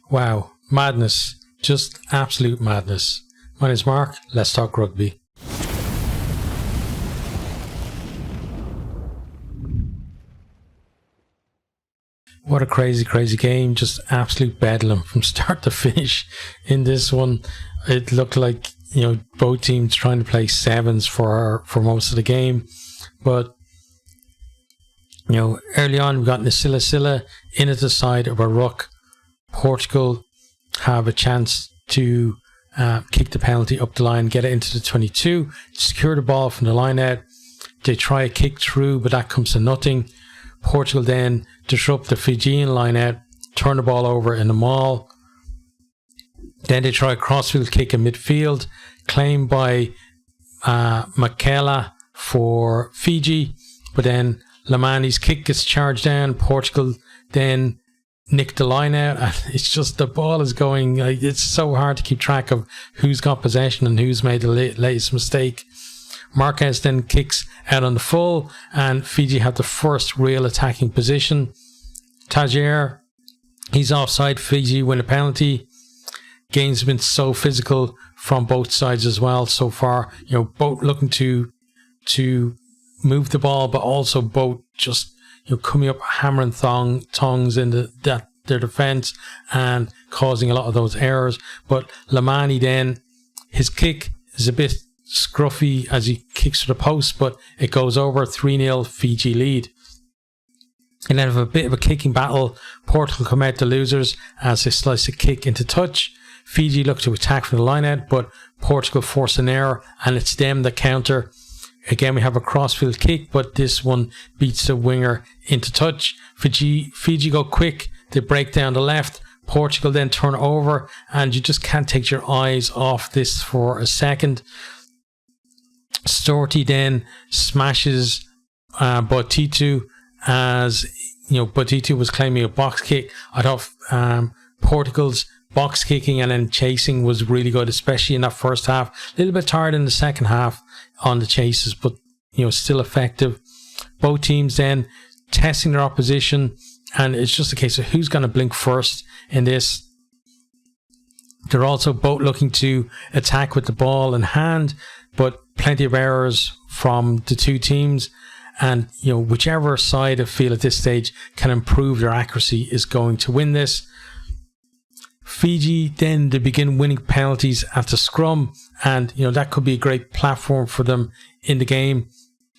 Wow, madness. Just absolute madness. My name's Mark. Let's talk rugby. What a crazy, crazy game. Just absolute bedlam from start to finish in this one. It looked like, both teams trying to play sevens for most of the game. But, early on, we got Silla in at the side of a ruck. Portugal have a chance to kick the penalty up the line, get it into the 22, secure the ball from the line out. They try a kick through, but that comes to nothing. Portugal then disrupt the Fijian line out, turn the ball over in the maul. Then they try a crossfield kick in midfield, claimed by MacLeod for Fiji, but then Lamani's kick gets charged down. Portugal then nick the line out, and it's just the ball is going. It's so hard to keep track of who's got possession and who's made the latest mistake. Marquez then kicks out on the full, and Fiji have the first real attacking position. Tajer, he's offside. Fiji win a penalty. Games have been so physical from both sides as well so far. Both looking to move the ball, but also both just coming up hammering tongs in their defence and causing a lot of those errors. But Lamani then, his kick is a bit scruffy as he kicks to the post, but it goes over. 3-0 Fiji lead. And then have a bit of a kicking battle. Portugal come out the losers as they slice a kick into touch. Fiji look to attack from the line out, but Portugal force an error, and it's them that counter. Again, we have a crossfield kick, but this one beats the winger into touch. Fiji go quick. They break down the left. Portugal then turn over, and you just can't take your eyes off this for a second. Storty then smashes Botitu, as Botitu was claiming a box kick. I thought Portugal's box kicking and then chasing was really good, especially in that first half. A little bit tired in the second half on the chases, but still effective. Both teams then testing their opposition, and it's just a case of who's going to blink first in this. They're also both looking to attack with the ball in hand, but plenty of errors from the two teams, and whichever side I feel at this stage can improve their accuracy is going to win this. Fiji then they begin winning penalties at the scrum, and that could be a great platform for them in the game.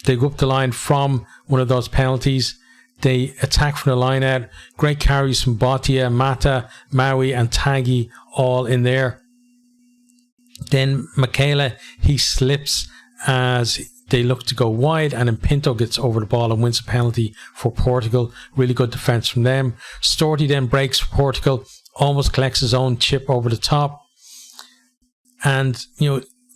They go up the line from one of those penalties. They attack from the line out. Great carries from Botia, Mata, Maui and Tagi all in there. Then MacLeod, he slips as they look to go wide, and then Pinto gets over the ball and wins a penalty for Portugal. Really good defence from them. Storty then breaks for Portugal, almost collects his own chip over the top. And,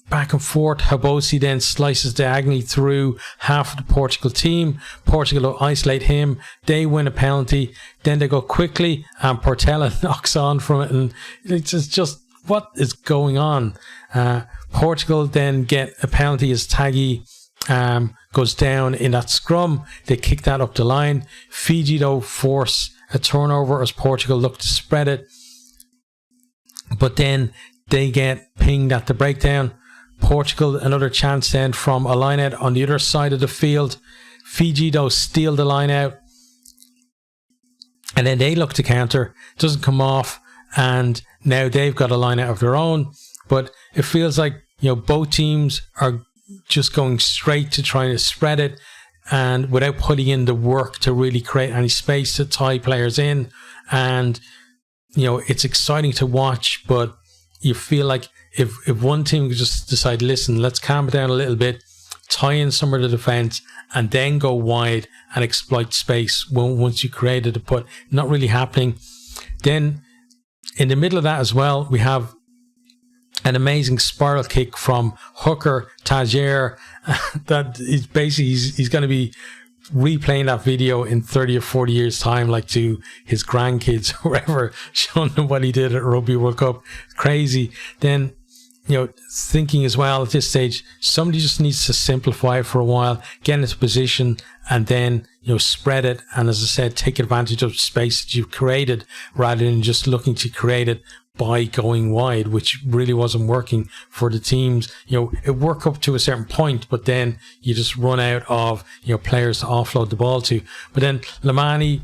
back and forth, Habosi then slices diagonally through half of the Portugal team. Portugal will isolate him. They win a penalty. Then they go quickly, and Portela knocks on from it. And it's just what is going on? Portugal then get a penalty as Taggy goes down in that scrum. They kick that up the line. Fiji, though, force a turnover as Portugal look to spread it. But then they get pinged at the breakdown. Portugal, another chance then from a line out on the other side of the field. Fiji, though, steal the line out. And then they look to counter. Doesn't come off. And now they've got a line out of their own. But it feels like, both teams are just going straight to trying to spread it, and without putting in the work to really create any space to tie players in. And, it's exciting to watch, but you feel like if one team could just decide, listen, let's calm it down a little bit, tie in some of the defence, and then go wide and exploit space once you created it, but not really happening. Then in the middle of that as well, we have an amazing spiral kick from hooker Tajer that is basically he's going to be replaying that video in 30 or 40 years time, like to his grandkids or whoever, showing them what he did at Rugby World Cup. Crazy. Then thinking as well at this stage, somebody just needs to simplify it for a while, get into position, and then spread it. And as I said, take advantage of space that you've created rather than just looking to create it by going wide, which really wasn't working for the teams. It worked up to a certain point, but then you just run out of players to offload the ball to. But then Lamani,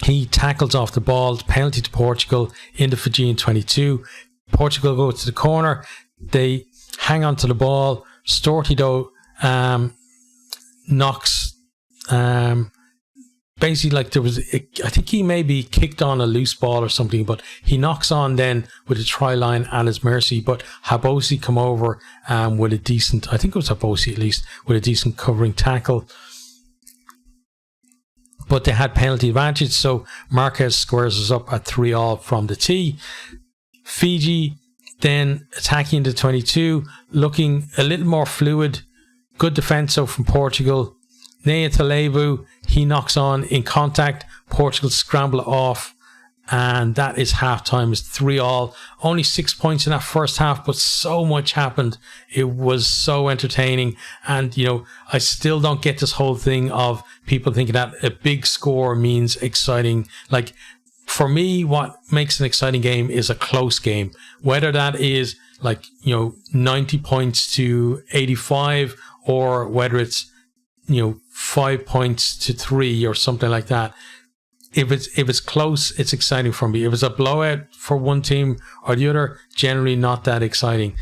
he tackles off the ball, penalty to Portugal in the Fijian 22. Portugal go to the corner. They hang on to the ball. Storty, though, knocks. Basically, like I think he maybe kicked on a loose ball or something, but he knocks on then with a try line at his mercy. But Habosi come over with a decent, I think it was Habosi at least, with a decent covering tackle. But they had penalty advantage, so Marquez squares us up at 3-3 from the tee. Fiji then attacking the 22, looking a little more fluid. Good defence from Portugal. Nea Talevu, he knocks on in contact. Portugal scramble it off, and that is half-time. It's 3-3. Only 6 points in that first half, but so much happened. It was so entertaining. And, I still don't get this whole thing of people thinking that a big score means exciting. Like, for me, what makes an exciting game is a close game. Whether that is 90 points to 85, or whether it's 5 points to 3 or something like that. If it's close, it's exciting for me. If it's a blowout for one team or the other, generally not that exciting.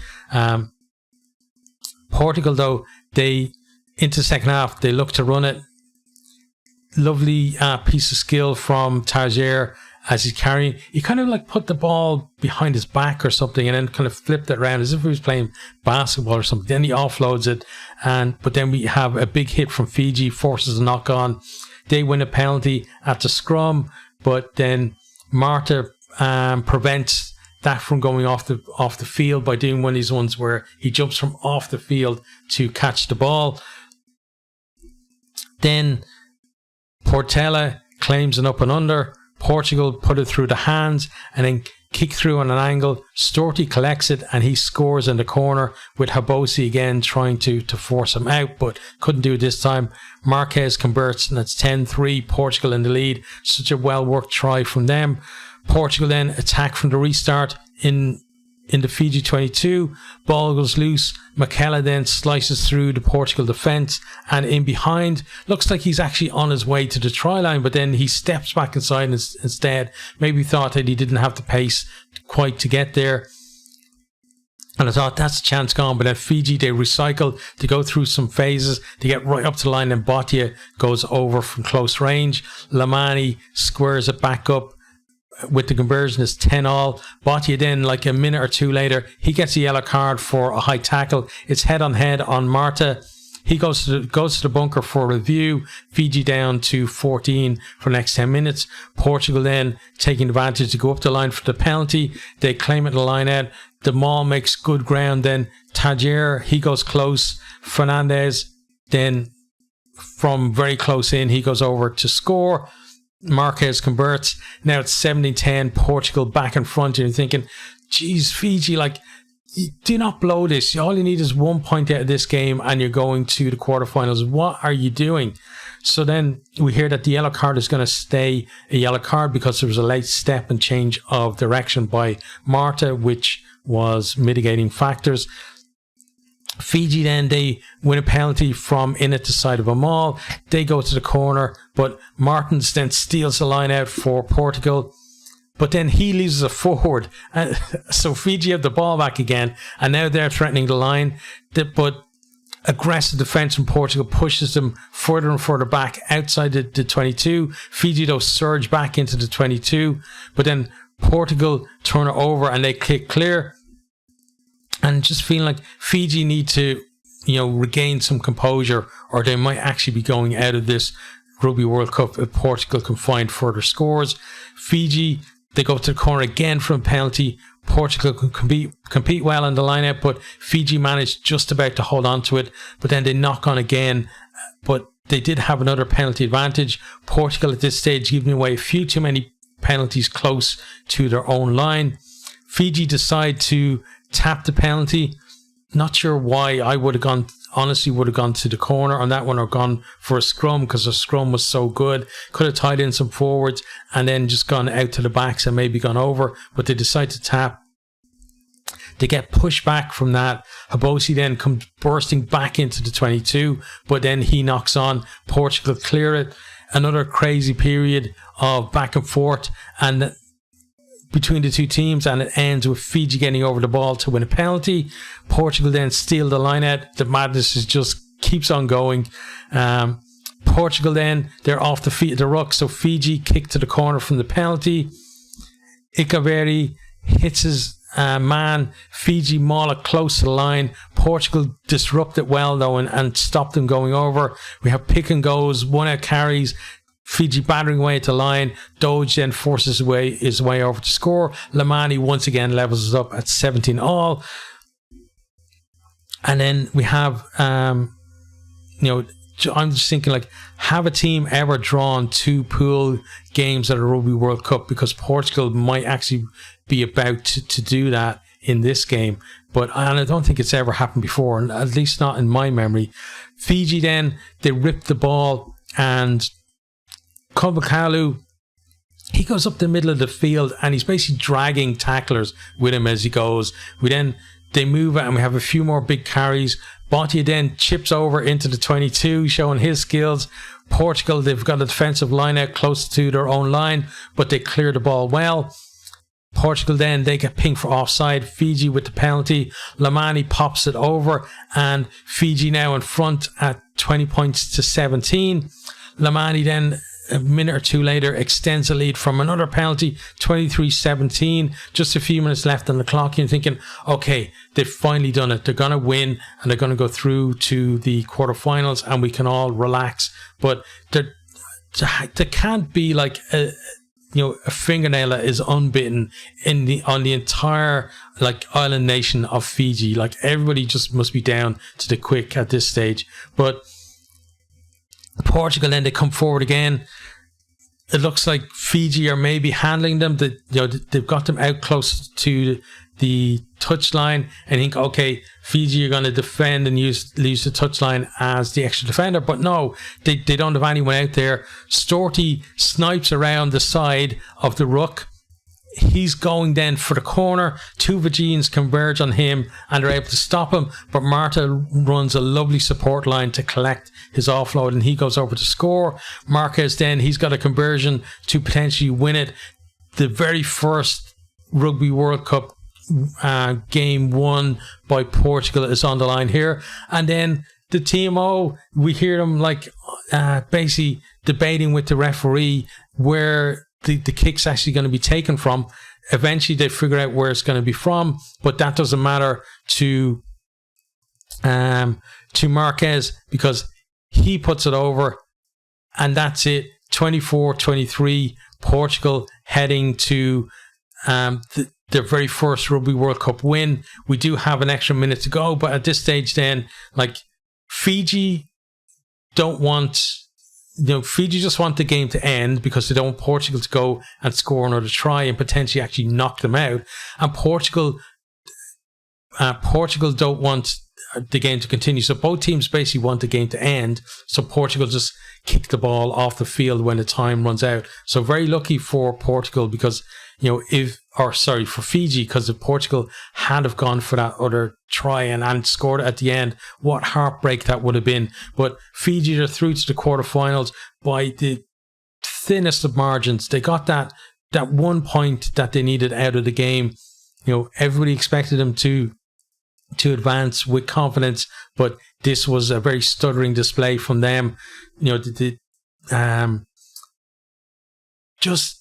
Portugal, though, into the second half, they look to run it. Lovely piece of skill from Tajer as he's carrying. He kind of put the ball behind his back or something, and then kind of flipped it around as if he was playing basketball or something. Then he offloads it, but then we have a big hit from Fiji, forces a knock on. They win a penalty at the scrum, but then Marta prevents that from going off the field by doing one of these ones where he jumps from off the field to catch the ball. Then Portela claims an up and under. Portugal put it through the hands and then kick through on an angle. Storty collects it and he scores in the corner, with Habosi again trying to force him out, but couldn't do it this time. Marquez converts, and it's 10-3, Portugal in the lead. Such a well-worked try from them. Portugal then attack from the restart in the Fiji 22. Ball goes loose. MacLeod then slices through the Portugal defence and in behind. Looks like he's actually on his way to the try line, but then he steps back inside instead. Maybe thought that he didn't have the pace quite to get there. And I thought, that's a chance gone. But then Fiji, they recycle. They go through some phases. They get right up to the line, and Bhatia goes over from close range. Lamani squares it back up. With the conversion, is 10-10. Bhatia then, a minute or two later, he gets a yellow card for a high tackle. It's head-on-head on Marta. He goes to the bunker for review. Fiji down to 14 for the next 10 minutes. Portugal then taking advantage to go up the line for the penalty. They claim it in the line out. The maul makes good ground. Then Tajer, he goes close. Fernandez then from very close in, he goes over to score. Marquez converts. Now it's 17-10, Portugal back in front, and you're thinking, geez, Fiji, you do not blow this. All you need is 1 point out of this game and you're going to the quarterfinals. What are you doing? So then we hear that the yellow card is going to stay a yellow card because there was a late step and change of direction by Marta, which was mitigating factors. Fiji then, they win a penalty from in at the side of a maul. They go to the corner, but Martins then steals the line out for Portugal. But then he leaves a forward. So Fiji have the ball back again, and now they're threatening the line. But aggressive defence from Portugal pushes them further and further back outside the 22. Fiji, though, surge back into the 22. But then Portugal turn it over and they kick clear. And just feeling like Fiji need to, regain some composure, or they might actually be going out of this Rugby World Cup if Portugal can find further scores. Fiji, they go to the corner again from a penalty. Portugal can compete well in the line-out, but Fiji managed just about to hold on to it. But then they knock on again. But they did have another penalty advantage. Portugal at this stage giving away a few too many penalties close to their own line. Fiji decide to tapped the penalty. Not sure why. I would have gone to the corner on that one, or gone for a scrum, because the scrum was so good. Could have tied in some forwards and then just gone out to the backs and maybe gone over, but they decide to tap. They get pushed back from that. Habosi then comes bursting back into the 22, but then he knocks on. Portugal clear it. Another crazy period of back and forth and between the two teams, and it ends with Fiji getting over the ball to win a penalty. Portugal then steal the line out. The madness just keeps on going. Portugal then, they're off the ruck, so Fiji kick to the corner from the penalty. Ikaveri hits his man. Fiji maul it close to the line. Portugal disrupt it well though and stop them going over. We have pick and goes, 1 out carries. Fiji battering away at the line. Doge then forces his way over to score. Lamani once again levels it up at 17 all. And then we have, I'm just thinking, like, have a team ever drawn 2 pool games at a Rugby World Cup? Because Portugal might actually be about to do that in this game. And I don't think it's ever happened before, and at least not in my memory. Fiji then, they rip the ball, and Kovakalu, he goes up the middle of the field and he's basically dragging tacklers with him as he goes. They move it and we have a few more big carries. Botia then chips over into the 22, showing his skills. Portugal, they've got a defensive line out close to their own line, but they clear the ball well. Portugal then, they get pinged for offside. Fiji with the penalty. Lamani pops it over, and Fiji now in front at 20 points to 17. Lamani then, a minute or two later, extends the lead from another penalty, 23-17. Just a few minutes left on the clock. You're thinking, okay, they've finally done it. They're going to win and they're going to go through to the quarterfinals and we can all relax. But there can't be like a fingernail that is unbitten on the entire island nation of Fiji. Like, everybody just must be down to the quick at this stage. But Portugal then, they come forward again. It looks like Fiji are maybe handling them. They've got them out close to the touchline and think, okay, Fiji are going to defend and use the touchline as the extra defender. But no, they don't have anyone out there. Storty snipes around the side of the ruck. He's going then for the corner. 2 Fijians converge on him and are able to stop him, but Marta runs a lovely support line to collect his offload and he goes over to score. Marquez then, he's got a conversion to potentially win it. The very first Rugby World Cup game won by Portugal is on the line here. And then the TMO, we hear them basically debating with the referee where the kick's actually going to be taken from. Eventually they figure out where it's going to be from, but that doesn't matter to Marquez, because he puts it over, and that's it. 24-23, Portugal heading to their very first Rugby World Cup win. We do have an extra minute to go, but at this stage then, Fiji don't want, Fiji just want the game to end because they don't want Portugal to go and score another try and potentially actually knock them out. And Portugal don't want the game to continue. So both teams basically want the game to end. So Portugal just kick the ball off the field when the time runs out. So very lucky for Portugal because, for Fiji, because if Portugal had have gone for that other try and scored at the end, what heartbreak that would have been. But Fiji are through to the quarterfinals by the thinnest of margins. They got that 1 point that they needed out of the game. Everybody expected them to advance with confidence, but this was a very stuttering display from them. Just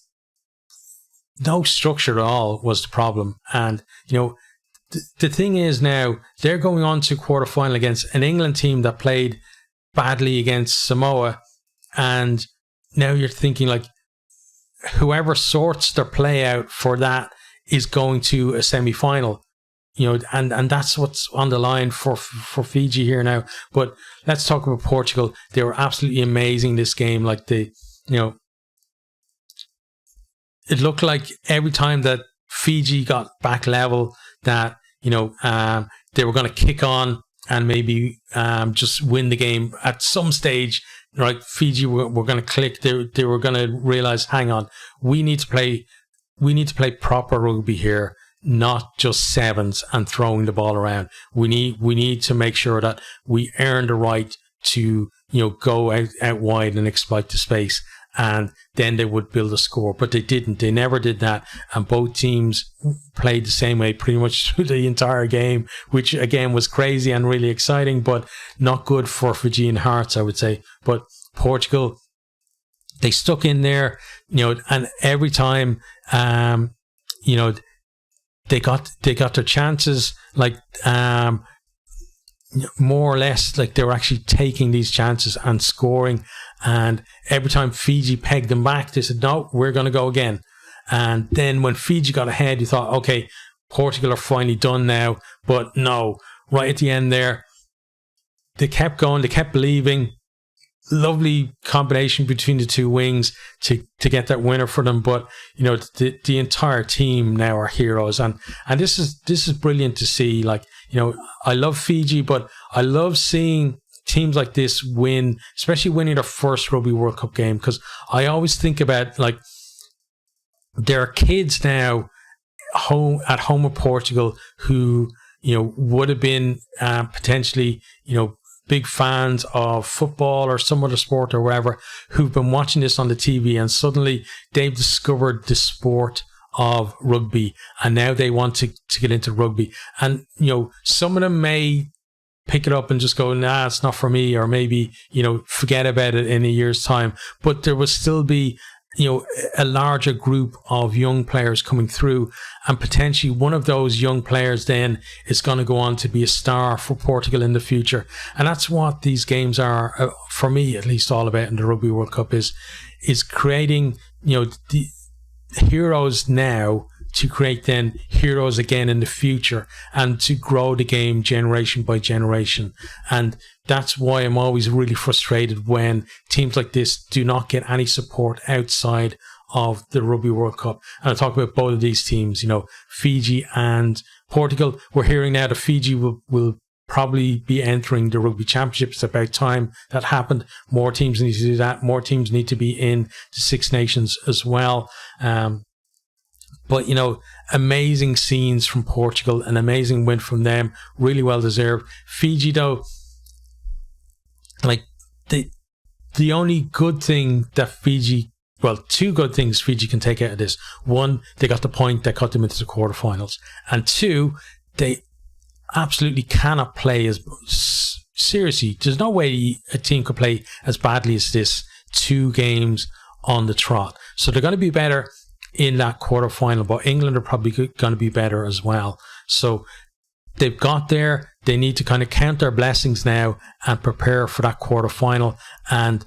no structure at all was the problem. And the thing is, now they're going on to quarterfinal against an England team that played badly against Samoa, and now you're thinking whoever sorts their play out for that is going to a semi-final. And that's what's on the line for Fiji here now. But let's talk about Portugal. They were absolutely amazing this game. It looked like every time that Fiji got back level, that they were going to kick on and maybe just win the game at some stage. Right, Fiji were going to click. They were going to realize, hang on, we need to play proper rugby here, not just sevens and throwing the ball around. We need to make sure that we earn the right to go out wide and exploit the space, and then they would build a score. But they didn't. They never did that, and both teams played the same way pretty much through the entire game, which again was crazy and really exciting, but not good for Fijian hearts, I would say. But Portugal, they stuck in there, and every time, they got their chances, like more or less, like they were actually taking these chances and scoring. And every time Fiji pegged them back, they said, no, we're going to go again. And then when Fiji got ahead, you thought, okay, Portugal are finally done now. But no, right at the end there, they kept going, they kept believing. Lovely combination between the two wings to get that winner for them. But the entire team now are heroes, and this is brilliant to see. Like, I love Fiji, but I love seeing teams like this win, especially winning their first Rugby World Cup game, because I always think about, like, there are kids now at home in Portugal who would have been potentially big fans of football or some other sport or wherever, who've been watching this on the TV, and suddenly they've discovered the sport of rugby, and now they want to get into rugby. And some of them may pick it up and just go, nah, it's not for me, or maybe forget about it in a year's time. But there will still be a larger group of young players coming through, and potentially one of those young players then is going to go on to be a star for Portugal in the future. And that's what these games are, for me at least, all about in the Rugby World Cup, is creating the heroes now to create then heroes again in the future, and to grow the game generation by generation. And that's why I'm always really frustrated when teams like this do not get any support outside of the Rugby World Cup. And I'm talking about both of these teams, Fiji and Portugal. We're hearing now that Fiji will probably be entering the Rugby Championship. It's about time that happened. More teams need to do that. More teams need to be in the Six Nations as well. But, amazing scenes from Portugal, an amazing win from them, really well deserved. Fiji, though, like, the only good thing that two good things Fiji can take out of this. One, they got the point that got them into the quarterfinals. And two, they absolutely cannot play as seriously. There's no way a team could play as badly as this 2 games on the trot. So they're going to be better in that quarterfinal, but England are probably going to be better as well. So they've got there. They need to kind of count their blessings now and prepare for that quarterfinal. And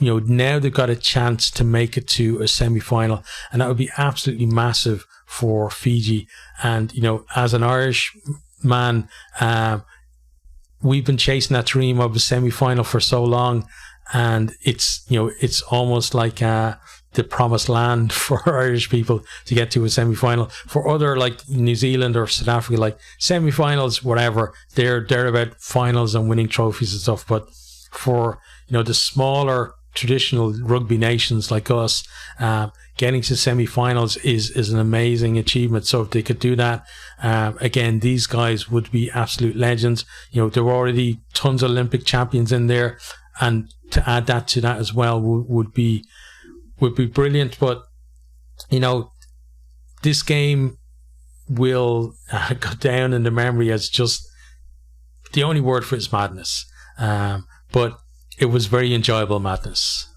now they've got a chance to make it to a semi-final, and that would be absolutely massive for Fiji. And as an Irish man, we've been chasing that dream of a semi-final for so long, and it's almost like the promised land for Irish people to get to a semi-final. For other, like New Zealand or South Africa, like semi-finals, whatever, they're about finals and winning trophies and stuff. But for the smaller traditional rugby nations like us, getting to semi-finals is an amazing achievement. So if they could do that, again, these guys would be absolute legends. There were already tons of Olympic champions in there, and to add that to that as well would be brilliant. But this game will go down in the memory as just, the only word for it is madness. But it was very enjoyable madness.